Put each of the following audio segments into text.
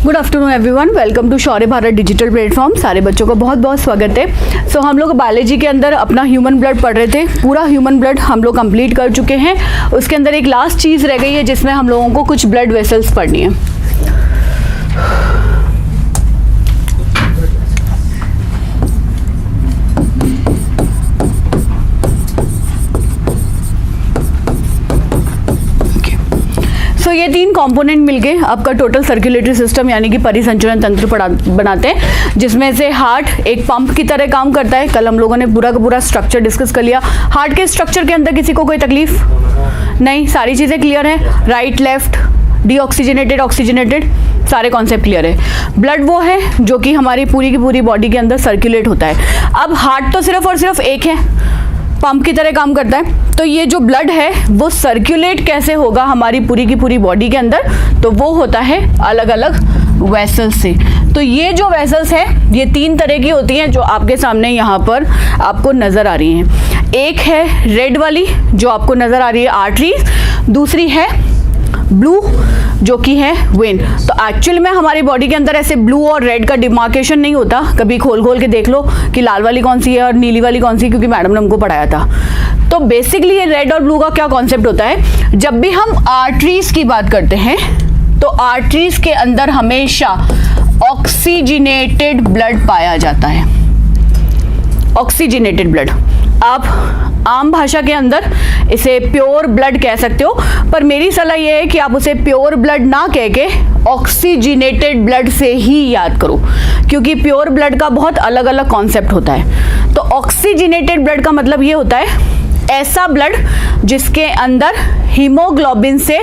Good afternoon everyone, welcome to Shaurya Bharat digital platform. सारे बच्चों का बहुत बहुत स्वागत है। सो हम लोग बायोलॉजी के अंदर अपना ह्यूमन ब्लड पढ़ रहे थे। पूरा ह्यूमन ब्लड हम लोग कंप्लीट कर चुके हैं। उसके अंदर एक लास्ट चीज़ रह गई है जिसमें हम लोगों को कुछ ब्लड वेसल्स पढ़नी है। तो ये तीन कंपोनेंट मिलके आपका टोटल सर्कुलेटरी सिस्टम यानी कि परिसंचरण तंत्र बनाते हैं, जिसमें से हार्ट एक पंप की तरह काम करता है। कल हम लोगों ने पूरा का पूरा स्ट्रक्चर डिस्कस कर लिया। हार्ट के स्ट्रक्चर के अंदर किसी को कोई तकलीफ नहीं, सारी चीज़ें क्लियर है। राइट लेफ्ट, डीऑक्सीजनेटेड ऑक्सीजनेटेड, सारे कॉन्सेप्ट क्लियर है। ब्लड वो है जो कि हमारी पूरी की पूरी बॉडी के अंदर सर्कुलेट होता है। अब हार्ट तो सिर्फ और सिर्फ एक है, पंप की तरह काम करता है। तो ये जो ब्लड है वो सर्कुलेट कैसे होगा हमारी पूरी की पूरी बॉडी के अंदर, तो वो होता है अलग अलग वेसल्स से। तो ये जो वेसल्स है ये तीन तरह की होती हैं जो आपके सामने यहाँ पर आपको नज़र आ रही हैं। एक है रेड वाली जो आपको नज़र आ रही है आर्टरीज, दूसरी है ब्लू जो कि है वेन। तो एक्चुअल में हमारी बॉडी के अंदर ऐसे ब्लू और रेड का डिमार्केशन नहीं होता। कभी खोल खोल के देख लो कि लाल वाली कौन सी है और नीली वाली कौन सी, क्योंकि मैडम ने हमको पढ़ाया था। तो बेसिकली ये रेड और ब्लू का क्या कॉन्सेप्ट होता है, जब भी हम आर्टरीज की बात करते हैं तो आर्टरीज के अंदर हमेशा ऑक्सीजनेटेड ब्लड पाया जाता है। ऑक्सीजनेटेड ब्लड, आप आम भाषा के अंदर इसे प्योर ब्लड कह सकते हो, पर मेरी सलाह यह है कि आप उसे प्योर ब्लड ना कह के ऑक्सीजनेटेड ब्लड से ही याद करो, क्योंकि प्योर ब्लड का बहुत अलग अलग कॉन्सेप्ट होता है। तो ऑक्सीजनेटेड ब्लड का मतलब ये होता है ऐसा ब्लड जिसके अंदर हीमोग्लोबिन से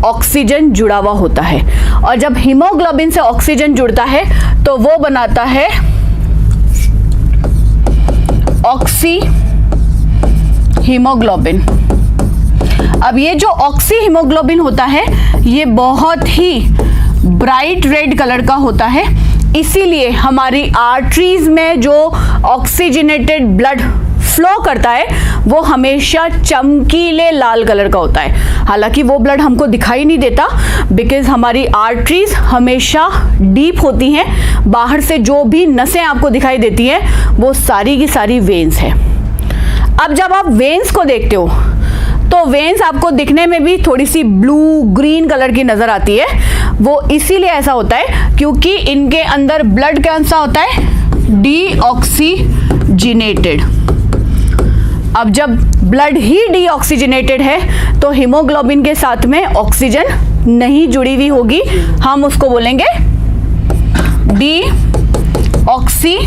ऑक्सीजन जुड़ा हुआ होता है, और जब हीमोग्लोबिन से ऑक्सीजन जुड़ता है तो वो बनाता है ऑक्सी हीमोग्लोबिन। अब ये जो ऑक्सी हीमोग्लोबिन होता है ये बहुत ही ब्राइट रेड कलर का होता है, इसीलिए हमारी आर्टरीज में जो ऑक्सीजनेटेड ब्लड फ्लो करता है वो हमेशा चमकीले लाल कलर का होता है। हालांकि वो ब्लड हमको दिखाई नहीं देता, बिकॉज हमारी आर्टरीज हमेशा डीप होती हैं। बाहर से जो भी नसें आपको दिखाई देती हैं वो सारी की सारी वेन्स है। अब जब आप वेन्स को देखते हो तो वेन्स आपको दिखने में भी थोड़ी सी ब्लू ग्रीन कलर की नजर आती है। वो इसीलिए ऐसा होता है क्योंकि इनके अंदर ब्लड कौन सा होता है, डीऑक्सीजनेटेड। अब जब ब्लड ही डीऑक्सीजनेटेड है तो हीमोग्लोबिन के साथ में ऑक्सीजन नहीं जुड़ी हुई होगी, हम उसको बोलेंगे डीऑक्सी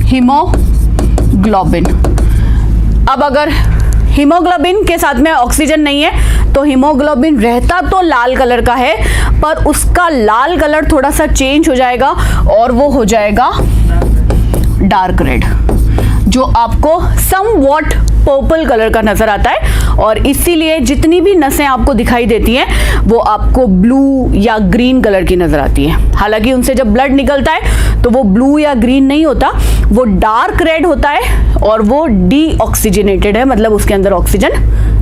हीमोग्लोबिन। अब अगर हीमोग्लोबिन के साथ में ऑक्सीजन नहीं है तो हीमोग्लोबिन रहता तो लाल कलर का है, पर उसका लाल कलर थोड़ा सा चेंज हो जाएगा और वो हो जाएगा डार्क रेड, जो आपको समवॉट पर्पल कलर का नजर आता है। और इसीलिए जितनी भी नसें आपको दिखाई देती हैं वो आपको ब्लू या ग्रीन कलर की नजर आती है। हालांकि उनसे जब ब्लड निकलता है तो वो ब्लू या ग्रीन नहीं होता, वो डार्क रेड होता है और वो डीऑक्सीजनेटेड है, मतलब उसके अंदर ऑक्सीजन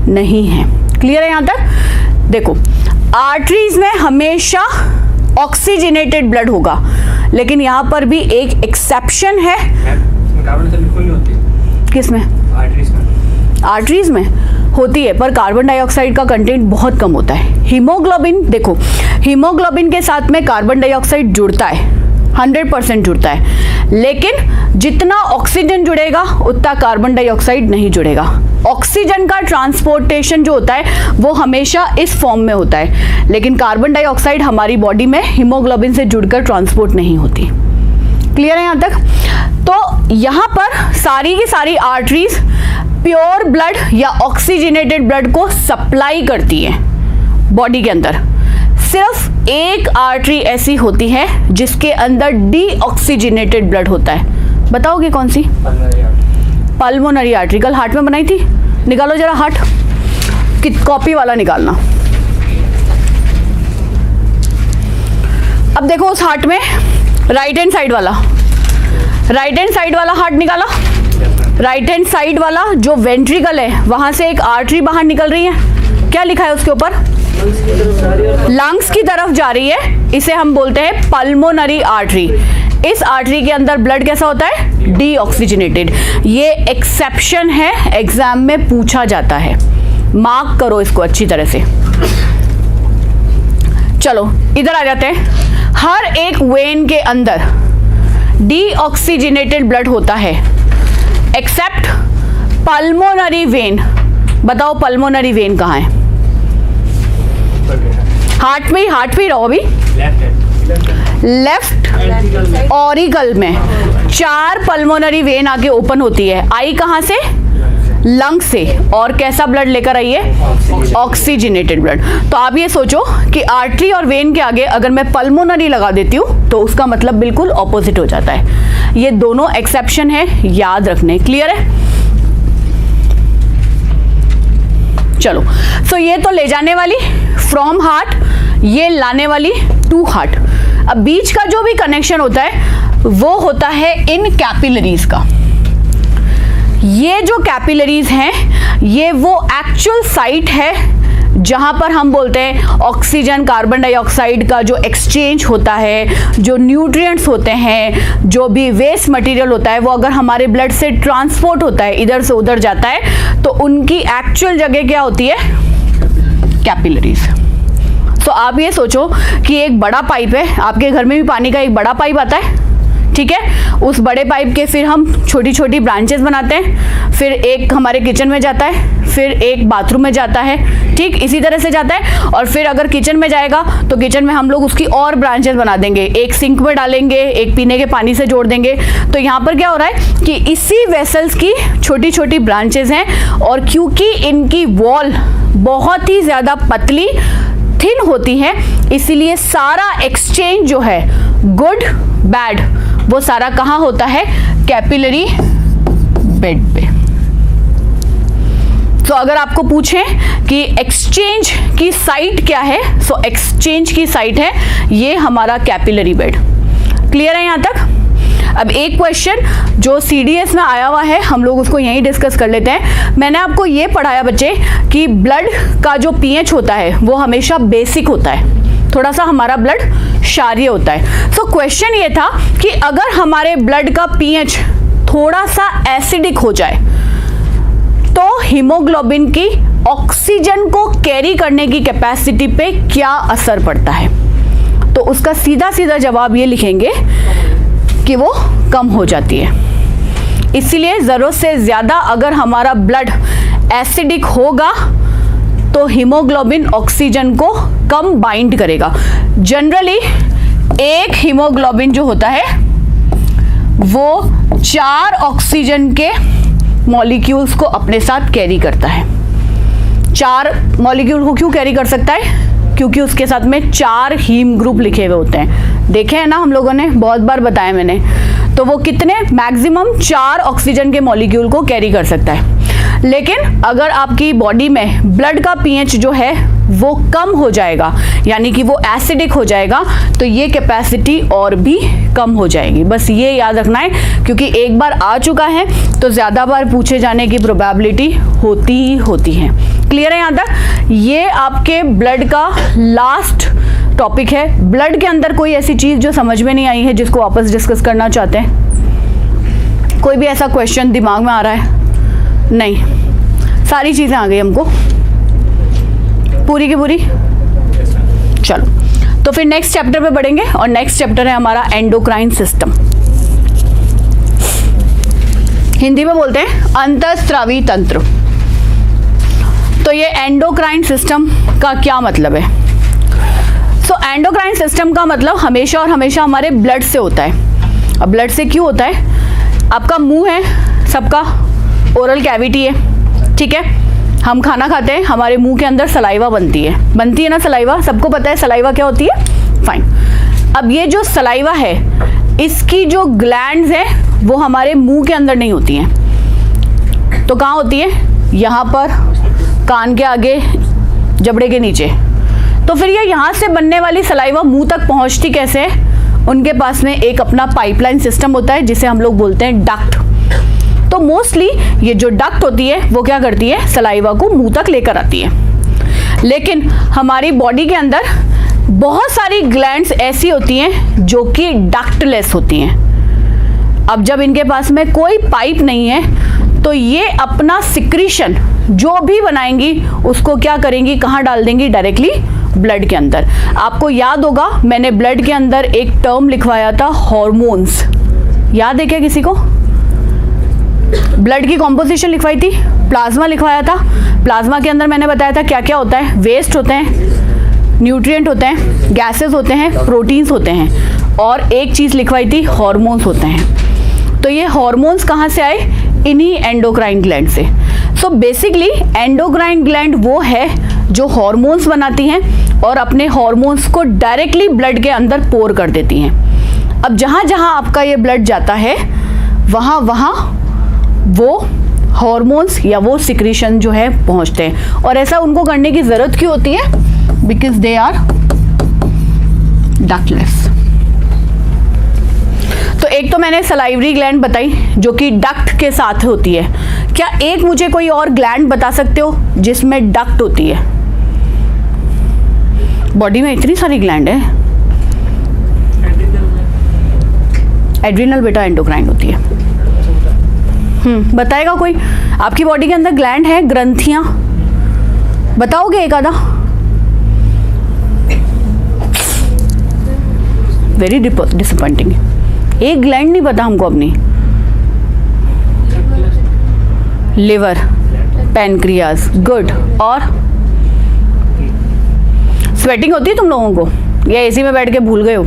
नहीं है। क्लियर है यहाँ तक? देखो, आर्टरीज में हमेशा ऑक्सीजनेटेड ब्लड होगा, लेकिन यहाँ पर भी एक एक्सेप्शन है। कार्बन बिल्कुल नहीं होती। किसमें? आर्टरीज में। आर्टरीज में होती है, पर कार्बन डाइऑक्साइड का कंटेंट बहुत कम होता है। हीमोग्लोबिन, देखो, हीमोग्लोबिन के साथ में कार्बन डाइऑक्साइड जुड़ता है, 100% जुड़ता है, लेकिन जितना ऑक्सीजन जुड़ेगा उतना कार्बन डाइऑक्साइड नहीं जुड़ेगा। ऑक्सीजन का ट्रांसपोर्टेशन जो होता है वो हमेशा इस फॉर्म में होता है, लेकिन कार्बन डाइऑक्साइड हमारी बॉडी में हीमोग्लोबिन से जुड़कर ट्रांसपोर्ट नहीं होती। क्लियर है यहाँ तक? तो यहाँ पर सारी की सारी आर्टरीज प्योर ब्लड या ऑक्सीजनेटेड ब्लड को सप्लाई करती है बॉडी के अंदर। सिर्फ एक आर्टरी ऐसी होती है जिसके अंदर डीऑक्सीजनेटेड ब्लड होता है। बताओगे कौन सी? Pulmonary artery. कल हार्ट में बनाई थी, निकालो जरा हार्ट की कॉपी वाला निकालना। अब देखो उस हार्ट में राइट हैंड साइड वाला हार्ट निकाला। राइट हैंड साइड वाला जो वेंट्रिकल है वहां से एक आर्टरी बाहर निकल रही है। क्या लिखा है उसके ऊपर? लंग्स की तरफ जा रही है, इसे हम बोलते हैं पल्मोनरी आर्टरी। इस आर्टरी के अंदर ब्लड कैसा होता है? डीऑक्सीजनेटेड। ये एक्सेप्शन है, एग्जाम में पूछा जाता है, मार्क करो इसको अच्छी तरह से। चलो इधर आ जाते हैं। हर एक वेन के अंदर डीऑक्सीजनेटेड ब्लड होता है एक्सेप्ट पल्मोनरी वेन। बताओ पल्मोनरी वेन कहाँ है? हार्ट में ही रहो अभी। लेफ्ट ऑरिकल में 4 पल्मोनरी वेन आके ओपन होती है। आई कहाँ से? लंग से। और कैसा ब्लड लेकर आई है? Oxygenated blood. तो आप ये सोचो कि आर्टरी और वेन के आगे अगर मैं पल्मोनरी लगा देती हूँ तो उसका मतलब बिल्कुल ऑपोजिट हो जाता है। ये दोनों एक्सेप्शन है, याद रखने। क्लियर है? चलो, सो ये तो ले जाने वाली फ्रॉम हार्ट, ये लाने वाली टू हार्ट। अब बीच का जो भी कनेक्शन होता है वो होता है इन कैपिलरीज का। ये जो कैपिलरीज हैं ये वो एक्चुअल साइट है जहां पर हम बोलते हैं ऑक्सीजन कार्बन डाइऑक्साइड का जो एक्सचेंज होता है, जो न्यूट्रिएंट्स होते हैं, जो भी वेस्ट मटेरियल होता है वो अगर हमारे ब्लड से ट्रांसपोर्ट होता है, इधर से उधर जाता है, तो उनकी एक्चुअल जगह क्या होती है? कैपिलरीज। तो आप ये सोचो कि एक बड़ा पाइप है, आपके घर में भी पानी का एक बड़ा पाइप आता है, ठीक है? उस बड़े पाइप के फिर हम छोटी छोटी ब्रांचेस बनाते हैं, फिर एक हमारे किचन में जाता है, फिर एक बाथरूम में जाता है, ठीक इसी तरह से जाता है। और फिर अगर किचन में जाएगा तो किचन में हम लोग उसकी और ब्रांचेस बना देंगे, एक सिंक में डालेंगे, एक पीने के पानी से जोड़ देंगे। तो यहाँ पर क्या हो रहा है कि इसी वेसल्स की छोटी छोटी ब्रांचेस हैं, और क्योंकि इनकी वॉल बहुत ही ज़्यादा पतली थिन होती है, इसीलिए सारा एक्सचेंज जो है गुड बैड वो सारा कहाँ होता है? कैपिलरी बेड पे। तो अगर आपको पूछें कि एक्सचेंज की साइट क्या है, सो एक्सचेंज की साइट है ये हमारा कैपिलरी बेड। क्लियर है यहाँ तक? अब एक क्वेश्चन जो सीडीएस में आया हुआ है हम लोग उसको यहीं डिस्कस कर लेते हैं। मैंने आपको ये पढ़ाया बच्चे कि ब्लड का जो पीएच होता है वो हमेशा बेसिक होता है, थोड़ा सा हमारा ब्लड क्षारीय होता है। सो क्वेश्चन ये था कि अगर हमारे ब्लड का पीएच थोड़ा सा एसिडिक हो जाए तो हीमोग्लोबिन की ऑक्सीजन को कैरी करने की कैपेसिटी पे क्या असर पड़ता है? तो उसका सीधा सीधा जवाब ये लिखेंगे कि वो कम हो जाती है। इसीलिए ज़रूरत से ज़्यादा अगर हमारा ब्लड एसिडिक होगा तो हीमोग्लोबिन ऑक्सीजन को कम बाइंड करेगा। जनरली एक हीमोग्लोबिन जो होता है वो 4 ऑक्सीजन के मॉलिक्यूल्स को अपने साथ कैरी करता है। 4 मॉलिक्यूल को क्यों कैरी कर सकता है? क्योंकि उसके साथ में 4 हीम ग्रुप लिखे हुए होते हैं। देखे हैं ना हम लोगों ने, बहुत बार बताया मैंने। तो वो कितने? मैक्सिमम 4 ऑक्सीजन के मॉलिक्यूल को कैरी कर सकता है। लेकिन अगर आपकी बॉडी में ब्लड का पीएच जो है वो कम हो जाएगा, यानी कि वो एसिडिक हो जाएगा, तो ये कैपेसिटी और भी कम हो जाएगी। बस ये याद रखना है, क्योंकि एक बार आ चुका है तो ज़्यादा बार पूछे जाने की प्रोबेबिलिटी होती ही होती है। क्लियर है यहाँ तक? ये आपके ब्लड का लास्ट टॉपिक है। ब्लड के अंदर कोई ऐसी चीज़ जो समझ में नहीं आई है जिसको वापस डिस्कस करना चाहते हैं? कोई भी ऐसा क्वेश्चन दिमाग में आ रहा है? नहीं, सारी चीज़ें आ गई हमको पूरी की पूरी। चलो तो फिर नेक्स्ट चैप्टर पे बढ़ेंगे, और नेक्स्ट चैप्टर है हमारा एंडोक्राइन सिस्टम। हिंदी में बोलते हैं अंतःस्रावी तंत्र। तो ये एंडोक्राइन सिस्टम का क्या मतलब है? सो एंडोक्राइन सिस्टम का मतलब हमेशा और हमेशा हमारे ब्लड से होता है। अब ब्लड से क्यों होता है? आपका मुंह है, सबका ओरल कैविटी है, ठीक है? हम खाना खाते हैं, हमारे मुंह के अंदर सलाइवा बनती है ना सलाइवा, सबको पता है सलाइवा क्या होती है। फाइन। अब ये जो सलाइवा है इसकी जो ग्लैंड्स हैं वो हमारे मुंह के अंदर नहीं होती हैं, तो कहाँ होती है? यहाँ पर, कान के आगे, जबड़े के नीचे। तो फिर ये यहाँ से बनने वाली सलाइवा मुंह तक पहुँचती कैसे है? उनके पास में एक अपना पाइपलाइन सिस्टम होता है जिसे हम लोग बोलते हैं डक्ट। तो मोस्टली ये जो डक्ट होती है वो क्या करती है? सलाइवा को मुंह तक लेकर आती है। लेकिन हमारी बॉडी के अंदर बहुत सारी ग्लैंड्स ऐसी होती हैं जो कि डक्टलेस होती हैं। अब जब इनके पास में कोई पाइप नहीं है तो ये अपना सिक्रीशन जो भी बनाएंगी उसको क्या करेंगी, कहाँ डाल देंगी, डायरेक्टली ब्लड के अंदर। आपको याद होगा मैंने ब्लड के अंदर एक टर्म लिखवाया था हॉर्मोन्स, याद है क्या किसी को? ब्लड की कॉम्पोजिशन लिखवाई थी, प्लाज्मा लिखवाया था। प्लाज्मा के अंदर मैंने बताया था क्या क्या होता है, वेस्ट होते हैं, न्यूट्रिएंट होते हैं, गैसेस होते हैं, प्रोटीन्स होते हैं, और एक चीज़ लिखवाई थी हॉर्मोन्स होते हैं। तो ये हॉर्मोन्स कहाँ से आए? इन्हीं एंडोक्राइन ग्लैंड से। सो बेसिकली एंडोक्राइन ग्लैंड वो है जो हॉर्मोन्स बनाती हैं और अपने हॉर्मोन्स को डायरेक्टली ब्लड के अंदर पोर कर देती हैं। अब जहाँ जहाँ आपका ये ब्लड जाता है वहाँ वहाँ वो हॉर्मोन्स या वो सिक्रीशन जो है पहुँचते हैं। और ऐसा उनको करने की ज़रूरत क्यों होती है? Because they are ductless. तो एक तो मैंने सलाइवरी ग्लैंड बताई जो कि डक्ट के साथ होती है। क्या एक मुझे कोई और ग्लैंड बता सकते हो जिसमें डक्ट होती है? बॉडी में इतनी सारी ग्लैंड है। एड्रिनल बेटा एंडोक्राइन होती है। बताएगा कोई? आपकी बॉडी के अंदर ग्लैंड है, ग्रंथियां, बताओगे एक आधा? Very disappointing. एक ग्लैंड नहीं पता हमको अपनी। Liver, pancreas, good. और स्वेटिंग होती है तुम लोगों को या एसी में बैठ के भूल गए हो?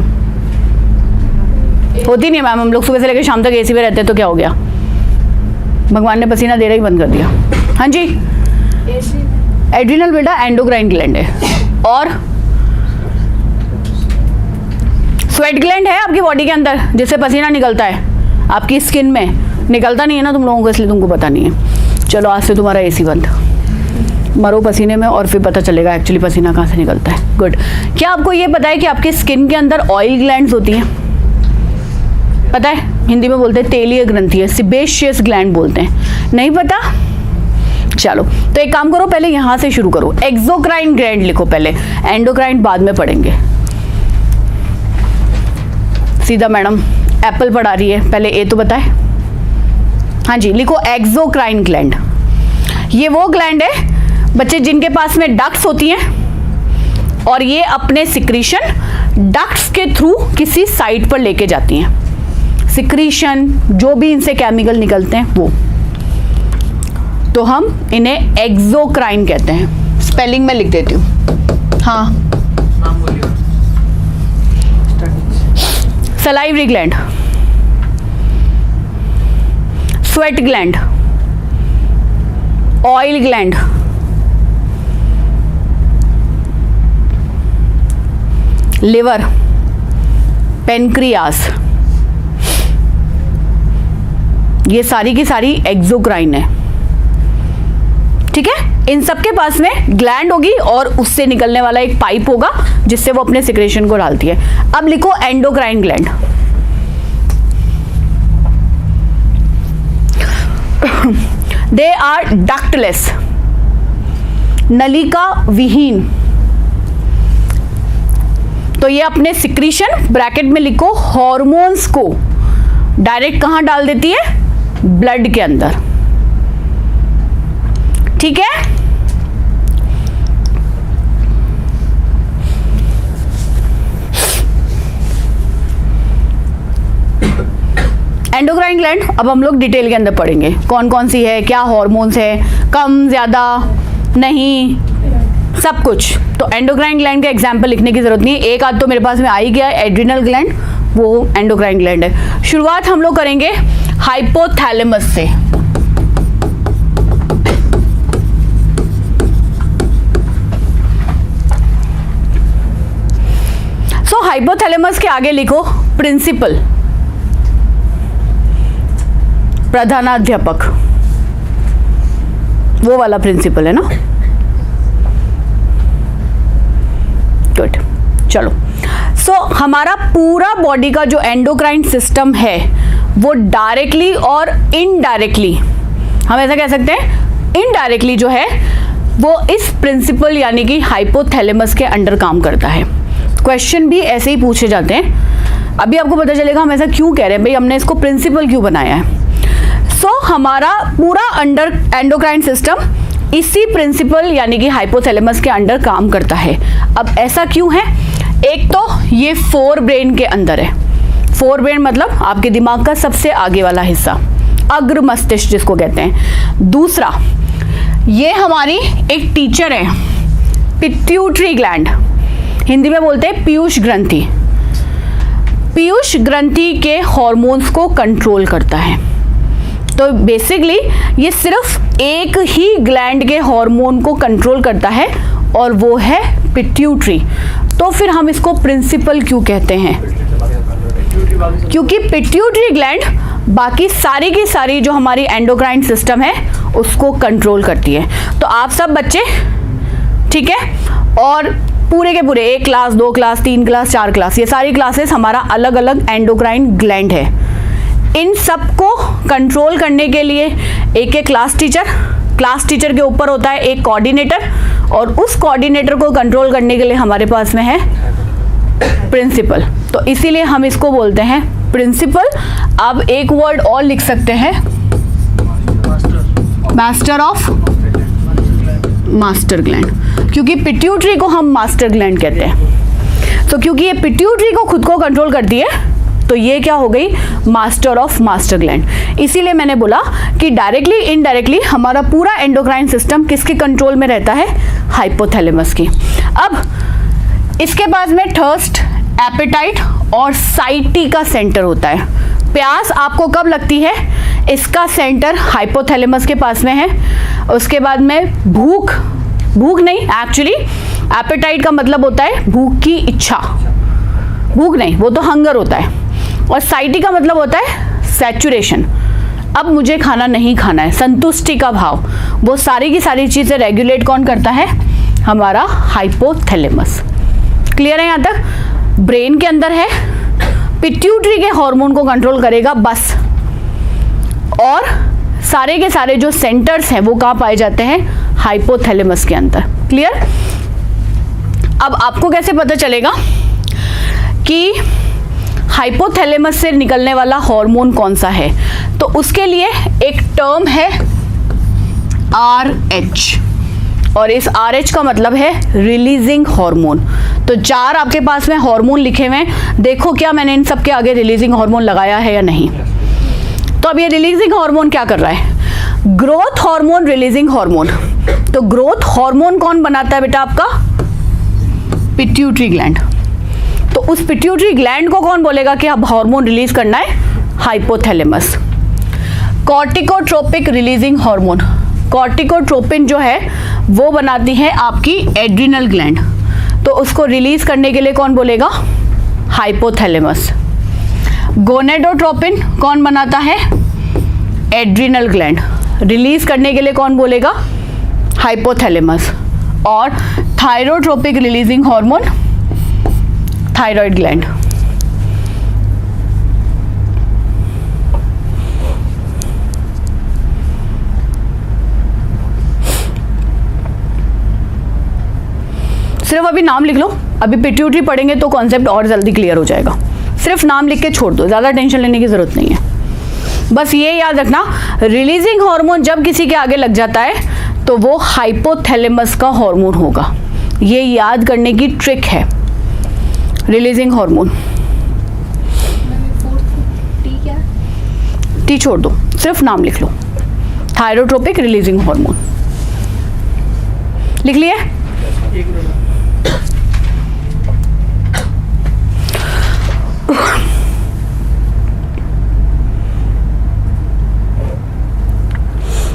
होती नहीं मैम, हम लोग सुबह से लेकर शाम तक एसी में रहते हैं तो क्या हो गया? भगवान ने पसीना देना ही बंद कर दिया। हाँ जी, एड्रिनल बेटा एंडोक्राइन ग्लैंड है। और स्वेट ग्लैंड है आपकी बॉडी के अंदर जिससे पसीना निकलता है। आपकी स्किन में निकलता नहीं है ना तुम लोगों को, इसलिए तुमको पता नहीं है। चलो आज से तुम्हारा एसी बंद, मरो पसीने में और फिर पता चलेगा एक्चुअली पसीना कहाँ से निकलता है। गुड। क्या आपको ये पता है कि आपकी स्किन के अंदर ऑयल ग्लैंड्स होती हैं? पता है, हिंदी में बोलते हैं तेलीय ग्रंथि है, सिबेशियस ग्लैंड बोलते हैं। नहीं पता? चलो तो एक काम करो, पहले यहाँ से शुरू करो। एक्सोक्राइन ग्लैंड लिखो पहले, एंडोक्राइन बाद में पढ़ेंगे। सीधा मैडम एप्पल पढ़ा रही है, पहले ए तो बताए। हाँ जी, लिखो एक्सोक्राइन ग्लैंड। ये वो ग्लैंड है बच्चे जिनके पास में डक्ट्स होती हैं और ये अपने सिक्रीशन डक्ट्स के थ्रू किसी साइट पर लेके जाती हैं। सिक्रीशन जो भी इनसे केमिकल निकलते हैं वो, तो हम इन्हें एक्सोक्राइन कहते हैं। स्पेलिंग में लिख देती हूँ। हाँ, नाम बोलिए। Salivary gland, sweat gland, oil gland, liver, pancreas, ये सारी की सारी एक्सोक्राइन है। ठीक है, इन सबके पास में ग्लैंड होगी और उससे निकलने वाला एक पाइप होगा जिससे वो अपने सिक्रेशन को डालती है। अब लिखो endocrine gland. They are ductless, नलिका विहीन। तो ये अपने सिक्रीशन ब्रैकेट में लिखो हॉर्मोन्स को डायरेक्ट कहां डाल देती है? ब्लड के अंदर। ठीक है, एंडोक्राइन ग्लैंड अब हम लोग डिटेल के अंदर पढ़ेंगे कौन कौन सी है, क्या हॉर्मोन्स है, कम ज्यादा नहीं, सब कुछ। तो एंडोक्राइन ग्लैंड का एग्जाम्पल लिखने की जरूरत नहीं है, एक आध तो मेरे पास में आ ही गया, एड्रिनल ग्लैंड, वो एंडोक्राइन ग्लैंड है। शुरुआत हम लोग करेंगे हाइपोथैलेमस से। सो हाइपोथैलेमस के आगे लिखो प्रिंसिपल, प्रधानाध्यापक, वो वाला प्रिंसिपल है ना। गुड, चलो। सो हमारा पूरा बॉडी का जो एंडोक्राइन सिस्टम है वो डायरेक्टली और इनडायरेक्टली, हम ऐसा कह सकते हैं इनडायरेक्टली जो है वो इस प्रिंसिपल यानी कि हाइपोथैलेमस के अंडर काम करता है। क्वेश्चन भी ऐसे ही पूछे जाते हैं। अभी आपको पता चलेगा हम ऐसा क्यों कह रहे हैं, भाई हमने इसको प्रिंसिपल क्यों बनाया है। हमारा पूरा अंडर एंडोक्राइन सिस्टम इसी प्रिंसिपल यानी कि हाइपोथैलेमस के अंडर काम करता है। अब ऐसा क्यों है? एक तो ये फोर ब्रेन के अंदर है। फोर ब्रेन मतलब आपके दिमाग का सबसे आगे वाला हिस्सा, अग्र मस्तिष्क जिसको कहते हैं। दूसरा, ये हमारी एक टीचर है, पिट्यूटरी ग्लैंड, हिंदी में बोलते हैं पीयूष ग्रंथि। पीयूष ग्रंथि के हॉर्मोन्स को कंट्रोल करता है। तो बेसिकली ये सिर्फ एक ही ग्लैंड के हार्मोन को कंट्रोल करता है और वो है पिट्यूटरी। तो फिर हम इसको प्रिंसिपल क्यों कहते हैं? क्योंकि पिट्यूटरी ग्लैंड बाकी सारी की सारी जो हमारी एंडोक्राइन सिस्टम है उसको कंट्रोल करती है। तो आप सब बच्चे ठीक है, और पूरे के पूरे 1 क्लास 2 क्लास 3 क्लास 4 क्लास, ये सारी क्लासेस हमारा अलग अलग एंडोक्राइन ग्लैंड है। इन सबको कंट्रोल करने के लिए एक एक क्लास टीचर के ऊपर होता है एक कोऑर्डिनेटर, और उस कोऑर्डिनेटर को कंट्रोल करने के लिए हमारे पास में है प्रिंसिपल। तो इसीलिए हम इसको बोलते हैं प्रिंसिपल। अब एक वर्ड और लिख सकते हैं, मास्टर ऑफ मास्टर ग्लैंड, क्योंकि पिट्यूटरी को हम मास्टर ग्लैंड कहते हैं। तो क्योंकि ये पिट्यूटरी को खुद को कंट्रोल करती है तो ये क्या हो गई? Master of master gland. इसीलिए मैंने बोला कि डायरेक्टली इनडायरेक्टली हमारा पूरा एंडोक्राइन सिस्टम किसके कंट्रोल में रहता है? हाइपोथैलेमस की। अब इसके पास में थर्स्ट, एपेटाइट और साइटी का सेंटर होता है। प्यास आपको कब लगती है? इसका सेंटर हाइपोथैलेमस के पास में है। उसके बाद में भूख नहीं, एक्चुअली एपेटाइट का मतलब होता है भूख की इच्छा, भूख नहीं, वो तो हंगर होता है। और साइटी का मतलब होता है सैचुरेशन, अब मुझे खाना नहीं खाना है, संतुष्टि का भाव। वो सारी की सारी चीजें रेगुलेट कौन करता है? हमारा हाइपोथैलेमस। क्लियर है यहाँ तक? ब्रेन के अंदर है, पिट्यूटरी के हार्मोन को कंट्रोल करेगा बस, और सारे के सारे जो सेंटर्स हैं वो कहाँ पाए जाते हैं? हाइपोथैलेमस के अंदर। क्लियर? अब आपको कैसे पता चलेगा कि हाइपोथैलेमस से निकलने वाला हार्मोन कौन सा है? तो उसके लिए एक टर्म है RH, और इस RH का मतलब है रिलीजिंग हार्मोन। तो 4 आपके पास में हार्मोन लिखे हुए हैं, देखो क्या मैंने इन सब के आगे रिलीजिंग हार्मोन लगाया है या नहीं। तो अब ये रिलीजिंग हार्मोन क्या कर रहा है? Growth hormone, releasing hormone. तो ग्रोथ हार्मोन कौन बनाता है बेटा? आपका पिट्यूटरी ग्लैंड। तो उस पिट्यूटरी ग्लैंड को कौन बोलेगा कि अब हार्मोन रिलीज करना है? हाइपोथैलेमस। कॉर्टिकोट्रोपिक रिलीजिंग हार्मोन, कॉर्टिकोट्रोपिन जो है वो बनाती है आपकी एड्रिनल ग्लैंड, तो उसको रिलीज करने के लिए कौन बोलेगा? हाइपोथैलेमस। गोनेडोट्रोपिन कौन बनाता है? एड्रिनल ग्लैंड, रिलीज करने के लिए कौन बोलेगा? हाइपोथैलेमस। और thyrotropic releasing hormone, thyroid gland. सिर्फ अभी नाम लिख लो, अभी पिट्यूटरी पढ़ेंगे तो कॉन्सेप्ट और जल्दी क्लियर हो जाएगा। सिर्फ नाम लिख के छोड़ दो, ज्यादा टेंशन लेने की जरूरत नहीं है। बस ये याद रखना, रिलीजिंग हार्मोन जब किसी के आगे लग जाता है तो वो हाइपोथैलेमस का हार्मोन होगा। ये याद करने की ट्रिक है। रिलीजिंग हार्मोन, टी छोड़ दो, सिर्फ नाम लिख लो, थायरोट्रोपिक रिलीजिंग हार्मोन। लिख लिए?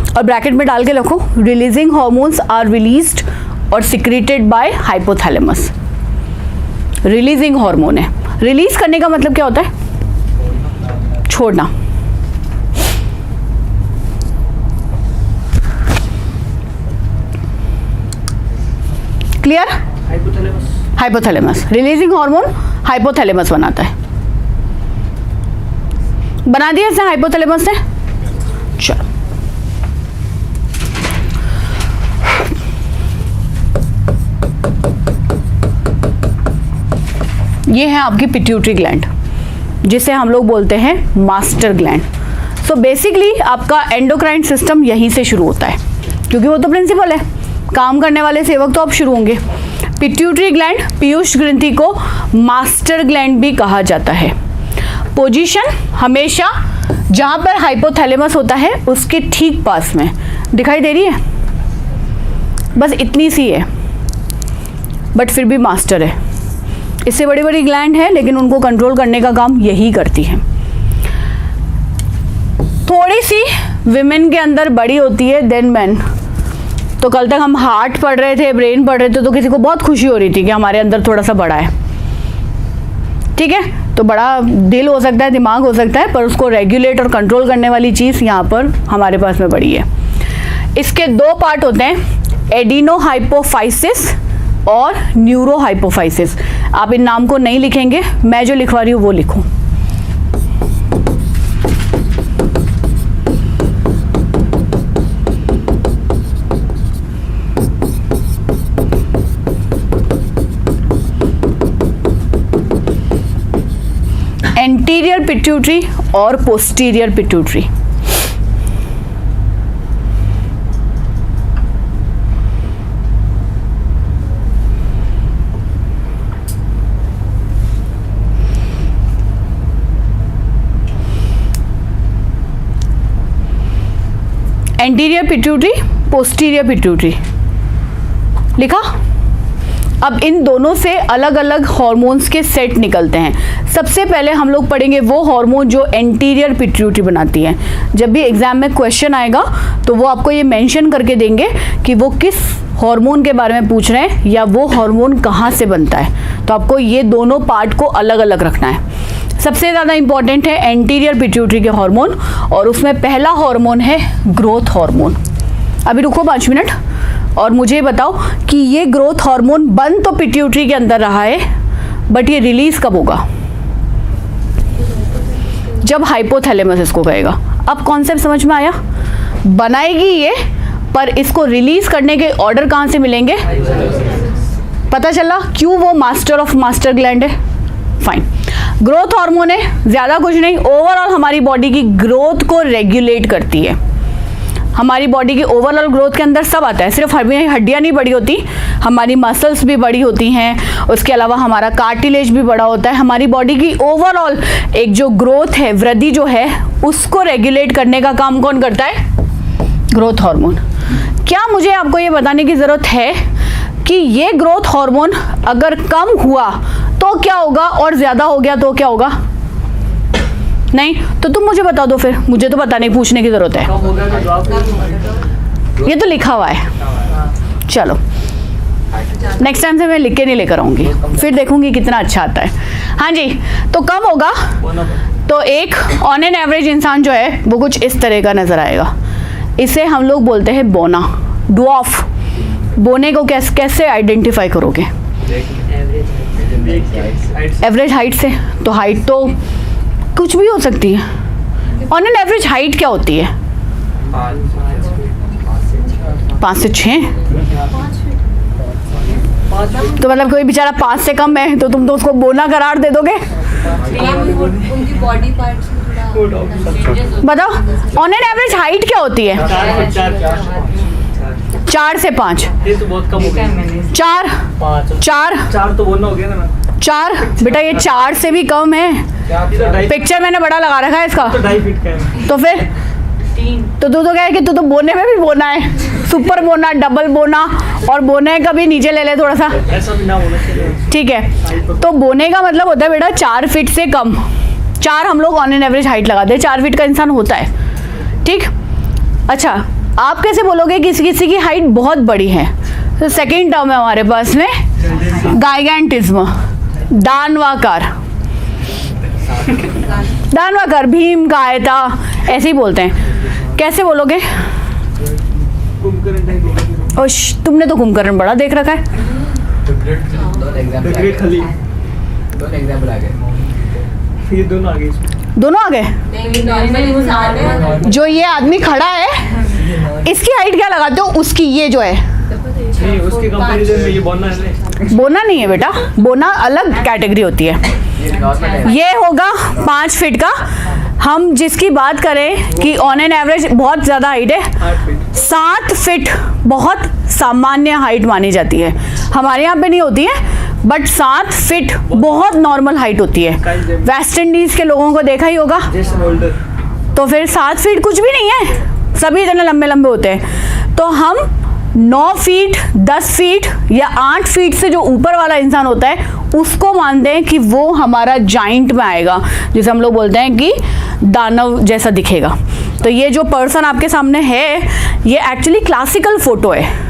और ब्रैकेट में डाल के रखो, रिलीजिंग हार्मोन्स आर रिलीज्ड और secreted by hypothalamus. Releasing hormone है, रिलीज करने का मतलब क्या होता है? छोड़ना। Clear? Hypothalamus, releasing hormone hypothalamus बनाता है। बना दिया इसने हाइपोथैलेमस ने। चलो ये है आपकी पिट्यूटरी ग्लैंड, जिसे हम लोग बोलते हैं मास्टर ग्लैंड। सो बेसिकली आपका एंडोक्राइन सिस्टम यहीं से शुरू होता है, क्योंकि वो तो प्रिंसिपल है, काम करने वाले सेवक तो अब शुरू होंगे। पिट्यूटरी ग्लैंड, पीयूष ग्रंथि को मास्टर ग्लैंड भी कहा जाता है। पोजीशन हमेशा जहां पर हाइपोथैलेमस होता है उसके ठीक पास में, दिखाई दे रही है, बस इतनी सी है, बट फिर भी मास्टर है। इससे बड़ी बड़ी ग्लैंड है, लेकिन उनको कंट्रोल करने का काम यही करती है। थोड़ी सी विमेन के अंदर बड़ी होती है देन मैन। तो कल तक हम हार्ट पढ़ रहे थे, ब्रेन पढ़ रहे थे, तो किसी को बहुत खुशी हो रही थी कि हमारे अंदर थोड़ा सा बड़ा है, ठीक है। तो बड़ा दिल हो सकता है, दिमाग हो सकता है, पर उसको रेगुलेट और कंट्रोल करने वाली चीज़ यहाँ पर हमारे पास में बड़ी है। इसके दो पार्ट होते हैं, एडिनोहाइपोफाइसिस और न्यूरोहाइपोफाइसिस। आप इन नाम को नहीं लिखेंगे, मैं जो लिखवा रही हूँ वो लिखूँ। एंटीरियर पिट्यूटरी और posterior pituitary. Anterior pituitary, posterior pituitary लिखा। अब इन दोनों से अलग अलग हार्मोन्स के सेट निकलते हैं। सबसे पहले हम लोग पढ़ेंगे वो हार्मोन जो एंटीरियर पिट्यूटरी बनाती है। जब भी एग्जाम में क्वेश्चन आएगा तो वो आपको ये मेंशन करके देंगे कि वो किस हार्मोन के बारे में पूछ रहे हैं या वो हार्मोन कहाँ से बनता है। तो आपको ये दोनों पार्ट को अलग अलग रखना है। सबसे ज़्यादा इंपॉर्टेंट है एंटीरियर पिट्यूटरी के हार्मोन, और उसमें पहला हार्मोन है ग्रोथ हार्मोन। अभी रुको 5 मिनट और मुझे बताओ कि ये ग्रोथ हार्मोन बन तो पिट्यूटरी के अंदर रहा है, बट ये रिलीज कब होगा? जब हाइपोथैलेमस इसको कहेगा। अब कॉन्सेप्ट समझ में आया? बनाएगी ये, पर इसको रिलीज करने के ऑर्डर कहाँ से मिलेंगे? पता चला क्यों वो मास्टर ऑफ मास्टर ग्लैंड है। फाइन, ग्रोथ हार्मोन है, ज़्यादा कुछ नहीं, ओवरऑल हमारी बॉडी की ग्रोथ को रेगुलेट करती है। हमारी बॉडी की ओवरऑल ग्रोथ के अंदर सब आता है, सिर्फ हड्डियाँ नहीं बड़ी होती, हमारी मसल्स भी बड़ी होती हैं, उसके अलावा हमारा कार्टिलेज भी बड़ा होता है। हमारी बॉडी की ओवरऑल एक जो ग्रोथ है, वृद्धि जो है, उसको रेगुलेट करने का काम कौन करता है? Growth hormone. क्या मुझे आपको ये बताने की ज़रूरत है कि ये ग्रोथ हार्मोन अगर कम हुआ तो क्या होगा और ज़्यादा हो गया तो क्या होगा? नहीं, तो तुम मुझे बता दो फिर, मुझे तो पता नहीं, पूछने की ज़रूरत है। ये तो लिखा हुआ है। चलो नेक्स्ट टाइम से मैं लिख के नहीं लेकर आऊँगी, फिर देखूंगी कितना अच्छा आता है। हाँ जी, तो कम होगा तो एक ऑन एन एवरेज इंसान जो है वो कुछ इस तरह का नज़र आएगा। इसे हम लोग बोलते हैं बोना, डॉर्फ। बोने को कैसे आइडेंटिफाई करोगे? एवरेज हाइट से। तो हाइट तो कुछ भी हो सकती है। ऑन एन एवरेज हाइट क्या होती है? 5 से 6। तो मतलब कोई बेचारा 5 से कम है तो तुम तो उसको बोना करार दे दोगे? उनकी बॉडी पार्ट्स बताओ ऑन एन एवरेज हाइट क्या होती है? 4 से 5। ये तो बहुत कम हो गया। 4 4 तो बोलना हो गया ना। 4 बेटा, ये 4 से भी कम है। पिक्चर मैंने बड़ा लगा रखा है इसका। तो 2.5 फीट का है। तो फिर 3। तो तू तो क्या है कि तू तो बोने में भी बोना है, सुपर बोना, डबल बोना, और बोने का भी नीचे ले ले थोड़ा सा, ऐसा भी ना होना चाहिए। ठीक है। तो बोने का मतलब होता है बेटा 4 फीट से कम। 4 हम लोग ऑन एन एवरेज हाइट लगाते हैं, 4 फीट का इंसान होता है, ठीक। अच्छा, आप कैसे बोलोगे किसी किसी की हाइट बहुत बड़ी है? तो सेकेंड टर्म है हमारे पास में गाइगेंटिज्म, दानवाकार। दानवाकार, भीम कायता, ऐसे ही बोलते हैं। कैसे बोलोगे? ओश, तुमने तो कुंभकर्ण बड़ा देख रखा है। ये दोनों आगे। दोनों आ गए? जो ये आदमी खड़ा है इसकी हाइट क्या लगाते हो? उसकी, ये जो है नहीं उसके कंपैरिजन में ये बोना है। बोना नहीं है बेटा, बोना अलग कैटेगरी होती है। ये होगा 5 फीट का। हम जिसकी बात करें कि ऑन एन एवरेज बहुत ज़्यादा हाइट है, 8 फीट 7 फीट बहुत सामान्य हाइट मानी जाती है। हमारे यहाँ पे नहीं होती है, बट 7 फीट बहुत नॉर्मल हाइट होती है। वेस्ट इंडीज के लोगों को देखा ही होगा, जैसे होल्डर। तो फिर 7 फीट कुछ भी नहीं है, सभी इतने लंबे लंबे होते हैं। तो हम 9 फीट 10 फीट या 8 फीट से जो ऊपर वाला इंसान होता है उसको मानते हैं कि वो हमारा जाइंट में आएगा, जिसे हम लोग बोलते हैं कि दानव जैसा दिखेगा। तो ये जो पर्सन आपके सामने है ये एक्चुअली क्लासिकल फोटो है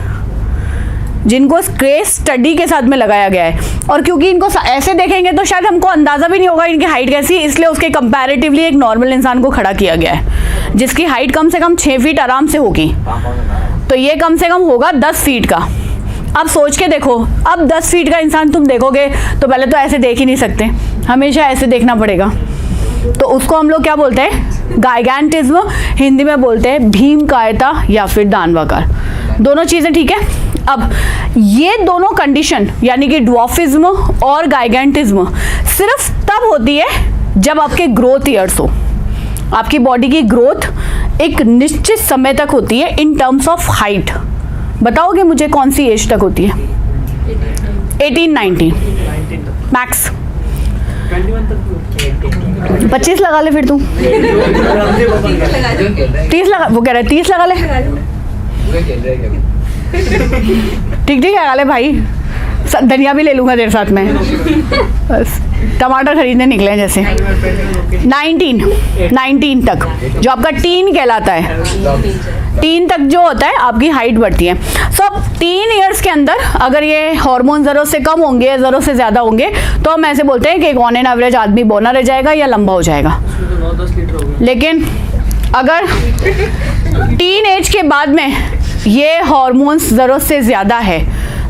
जिनको केस स्टडी के साथ में लगाया गया है। और क्योंकि इनको ऐसे देखेंगे तो शायद हमको अंदाज़ा भी नहीं होगा इनकी हाइट कैसी, इसलिए उसके कंपैरेटिवली एक नॉर्मल इंसान को खड़ा किया गया है जिसकी हाइट कम से कम 6 फीट आराम से होगी। तो ये कम से कम होगा 10 फीट का। अब सोच के देखो, अब 10 फीट का इंसान तुम देखोगे तो पहले तो ऐसे देख ही नहीं सकते, हमेशा ऐसे देखना पड़ेगा। तो उसको हम लोग क्या बोलते हैं? गाइगैंटिज्म, हिंदी में बोलते हैं भीमकायता या फिर दानवाकार, दोनों चीज़ें, ठीक है। अब ये दोनों कंडीशन यानी कि ड्वार्फिज्म और गाइगैंटिज्म सिर्फ तब होती है जब आपके ग्रोथ ईयर्स हो। आपकी बॉडी की ग्रोथ एक निश्चित समय तक होती है इन टर्म्स ऑफ हाइट। बताओगे मुझे कौन सी एज तक होती है? 18-19 मैक्स। 21 तक 25 लगा ले फिर तू, 30 लगा, वो कह रहा है 30 लगा ले, ठीक ठीक लगा ले भाई, धनिया भी ले लूंगा तेरे साथ में, बस टमाटर खरीदने निकले हैं जैसे। 19 तक जो आपका टीन कहलाता है, टीन तक जो होता है आपकी हाइट बढ़ती है। सो अब 3 इयर्स के अंदर अगर ये हार्मोन ज़रूरत से कम होंगे या ज़रूरत से ज़्यादा होंगे तो हम ऐसे बोलते हैं कि एक ऑन एन एवरेज आदमी बौना रह जाएगा या लंबा हो जाएगा। उसमें तो 9-10 लीटर हो गया। लेकिन अगर टीन एज के बाद में ये हार्मोन्स ज़रूरत से ज़्यादा है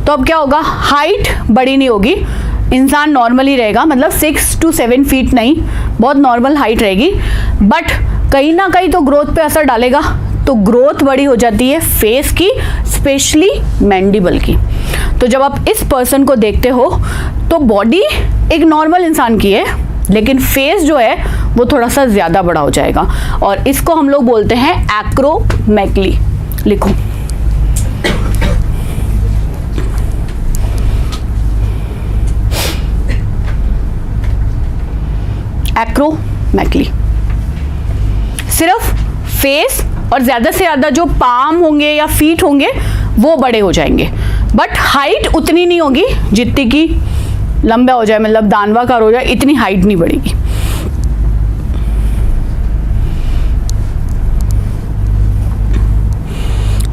तो अब क्या होगा? हाइट बड़ी नहीं होगी, इंसान नॉर्मल ही रहेगा, मतलब 6 to 7 फीट नहीं, बहुत नॉर्मल हाइट रहेगी। बट कहीं ना कहीं तो ग्रोथ पे असर डालेगा, तो ग्रोथ बड़ी हो जाती है फेस की, स्पेशली मैंडिबल की। तो जब आप इस पर्सन को देखते हो तो बॉडी एक नॉर्मल इंसान की है, लेकिन फेस जो है वो थोड़ा सा ज़्यादा बड़ा हो जाएगा, और इसको हम लोग बोलते हैं एक्रोमेगली। लिखो, एक्रोमेगली। सिर्फ फेस और ज़्यादा से ज़्यादा जो पाम होंगे या फीट होंगे वो बड़े हो जाएंगे, बट हाइट उतनी नहीं होगी जितनी कि लंबा हो जाए, मतलब दानवाकार हो जाए, इतनी हाइट नहीं बढ़ेगी।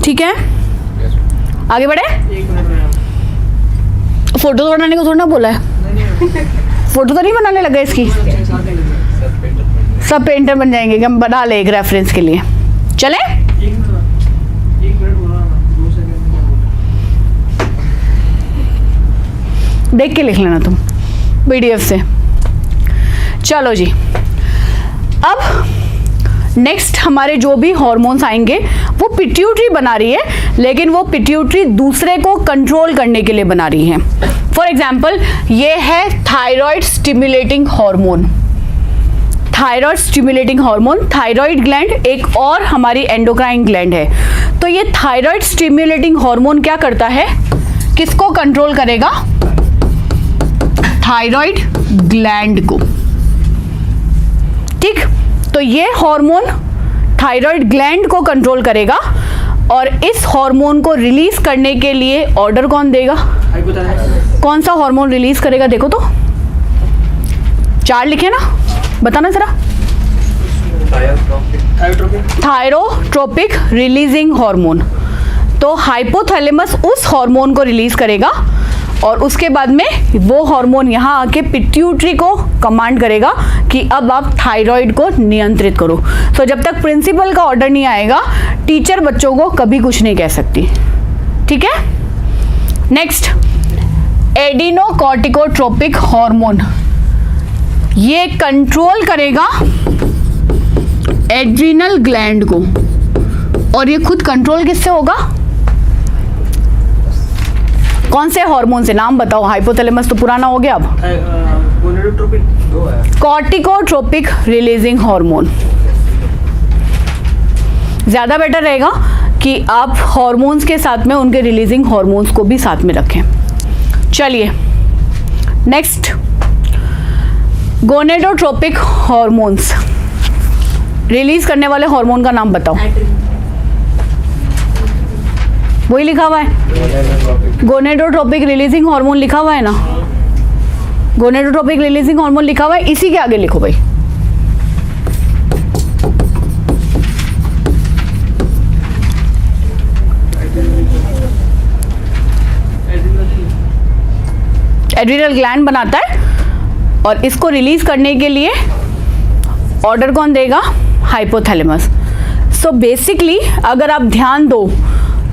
ठीक है, आगे बढ़े। 1 मिनट में फोटो बनाने को थोड़ा ना बोला है, फोटो तो नहीं बनाने लगा इसकी, सब पेंटर बन जाएंगे कि हम बना ले एक रेफरेंस के लिए। चले, 1 मिनट बोला ना, 2 सेकंड में बोला। देख के लिख लेना तुम PDF से। चलो जी, अब नेक्स्ट हमारे जो भी हार्मोन्स आएंगे वो पिट्यूटरी बना रही है, लेकिन वो पिट्यूटरी दूसरे को कंट्रोल करने के लिए बना रही है। फॉर एग्जाम्पल ये है thyroid stimulating hormone. Thyroid stimulating hormone, thyroid gland एक और हमारी एंडोक्राइन ग्लैंड है। तो ये थायराइड स्टिमुलेटिंग हार्मोन क्या करता है? किसको कंट्रोल करेगा? थायराइड ग्लैंड को। ठीक, तो ये हार्मोन थायराइड ग्लैंड को कंट्रोल करेगा, और इस हार्मोन को रिलीज करने के लिए ऑर्डर कौन देगा? कौन सा हार्मोन रिलीज करेगा? देखो तो, 4 लिखे ना, बताना जरा। Thyrotropic releasing hormone. तो हाइपोथैलेमस उस हार्मोन को रिलीज करेगा, और उसके बाद में वो हार्मोन यहाँ आके पिट्यूटरी को कमांड करेगा कि अब आप थायराइड को नियंत्रित करो। तो जब तक प्रिंसिपल का ऑर्डर नहीं आएगा टीचर बच्चों को कभी कुछ नहीं कह सकती। ठीक है, नेक्स्ट एडिनोकॉर्टिकोट्रोपिक हार्मोन, ये कंट्रोल करेगा एड्रिनल ग्लैंड को, और ये खुद कंट्रोल किससे होगा? कौन से हार्मोन से, नाम बताओ। हाइपोथैलेमस तो पुराना हो गया अब। गोनेडोट्रोपिन 2 है। कॉर्टिकोट्रोपिक रिलीजिंग हार्मोन। ज़्यादा बेटर रहेगा कि आप हार्मोन्स के साथ में उनके रिलीजिंग हार्मोन्स को भी साथ में रखें। चलिए नेक्स्ट, गोनेडोट्रोपिक हार्मोन्स, रिलीज करने वाले हार्मोन का नाम बताओ। वही लिखा हुआ है, गोनेडोट्रोपिक रिलीजिंग हार्मोन लिखा हुआ है ना, गोनेडोट्रोपिक रिलीजिंग हार्मोन लिखा हुआ है, इसी के आगे लिखो भाई। एड्रिनल ग्लैंड बनाता है और इसको रिलीज करने के लिए ऑर्डर कौन देगा, हाइपोथैलेमस। सो बेसिकली अगर आप ध्यान दो